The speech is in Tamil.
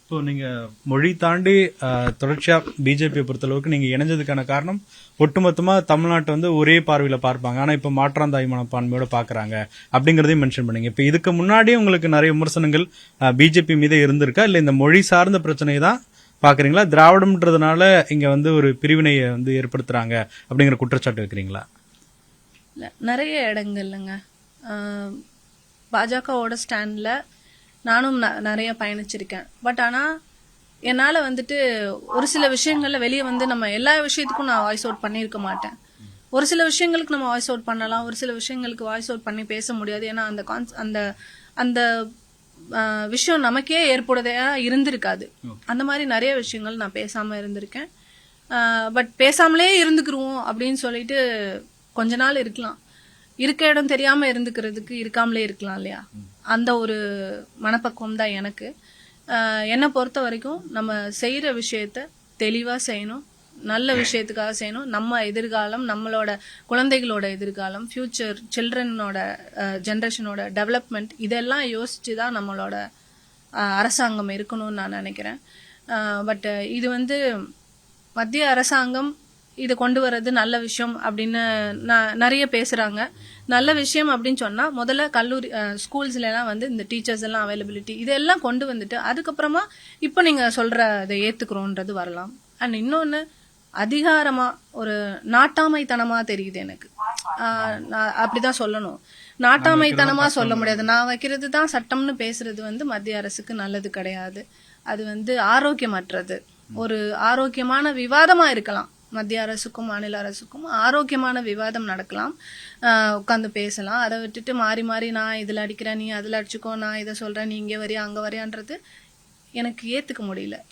இப்போ நீங்க மொழி தாண்டி தொடர்ச்சியா பிஜேபியை பொறுத்தளவுக்கு நீங்க இணைஞ்சதுக்கான காரணம் ஒட்டுமொத்தமா தமிழ்நாட்டை வந்து ஒரே பார்வையில பார்ப்பாங்க. ஆனா இப்ப மாற்றாந்தாய் மனப்பான்மையோட பாக்குறாங்க அப்படிங்கறதையும் மென்ஷன் பண்ணீங்க. இப்ப இதுக்கு முன்னாடியே உங்களுக்கு நிறைய விமர்சனங்கள் பிஜேபி மீதே இருந்திருக்கா, இல்ல இந்த மொழி சார்ந்த பிரச்சனையை தான் பாக்குறீங்களா, திராவிடம்ன்றதுனால இங்க வந்து ஒரு பிரிவினையை வந்து ஏற்படுத்துறாங்க அப்படிங்கிற குற்றச்சாட்டு வைக்கிறீங்களா? நிறைய இடங்கள்லங்க பாஜகவோட ஸ்டாண்ட்ல நானும் நிறைய பயணிச்சிருக்கேன். பட் ஆனா என்னால வந்துட்டு ஒரு சில விஷயங்கள்ல வெளியே வந்து நம்ம எல்லா விஷயத்துக்கும் நான் வாய்ஸ் அவுட் பண்ணியிருக்க மாட்டேன். ஒரு சில விஷயங்களுக்கு நம்ம வாய்ஸ் அவுட் பண்ணலாம், ஒரு சில விஷயங்களுக்கு வாய்ஸ் அவுட் பண்ணி பேச முடியாது. ஏன்னா அந்த அந்த விஷயம் நமக்கே ஏற்புடையதா இருந்திருக்காது. அந்த மாதிரி நிறைய விஷயங்கள் நான் பேசாம இருந்திருக்கேன். பட் பேசாமலே இருந்துக்குருவோம் அப்படின்னு சொல்லிட்டு கொஞ்ச நாள் இருக்கலாம். இருக்க இடம் தெரியாம இருந்துக்கிறதுக்கு இருக்காமலே இருக்கலாம் இல்லையா? அந்த ஒரு மனப்பக்குவம் தான் எனக்கு. என்னை பொறுத்த வரைக்கும் நம்ம செய்யற விஷயத்த தெளிவா செய்யணும், நல்ல விஷயத்துக்காக செய்யணும். நம்ம எதிர்காலம், நம்மளோட குழந்தைகளோட எதிர்காலம், ஃபியூச்சர் சில்ட்ரனோட ஜென்ரேஷனோட டெவலப்மெண்ட், இதெல்லாம் யோசிச்சுதான் நம்மளோட அரசாங்கம் இருக்கணும்னு நான் நினைக்கிறேன். பட் இது வந்து மத்திய அரசாங்கம் இதை கொண்டு வர்றது நல்ல விஷயம் அப்படின்னு நிறைய பேசுறாங்க. நல்ல விஷயம் அப்படின்னு சொன்னா முதல்ல கல்லூரி ஸ்கூல்ஸ்ல எல்லாம் வந்து இந்த டீச்சர்ஸ் எல்லாம் அவைலபிலிட்டி இதெல்லாம் கொண்டு வந்துட்டு அதுக்கப்புறமா இப்ப நீங்க சொல்ற இதை ஏத்துக்கிறோன்றது வரலாம். அண்ட் இன்னொன்னு அதிகாரமா ஒரு நாட்டாமைத்தனமா தெரியுது எனக்கு. அப்படிதான் சொல்லணும். நாட்டாமைத்தனமா சொல்ல முடியாது. நான் வைக்கிறது தான் சட்டம்னு பேசுறது வந்து மத்திய அரசுக்கு நல்லது கிடையாது. அது வந்து ஆரோக்கியமற்றது. ஒரு ஆரோக்கியமான விவாதமா இருக்கலாம். மத்திய அரசுக்கும் மாநில அரசுக்கும் ஆரோக்கியமான விவாதம் நடக்கலாம், உட்காந்து பேசலாம். அதை விட்டுட்டு மாறி மாறி நான் இதுல அடிக்கிறேன், நீ அதுல அடிச்சுக்கோ, நான் இதை சொல்றேன், நீ இங்க வரியா அங்க வரியான்றது எனக்கு ஏத்துக்க முடியல.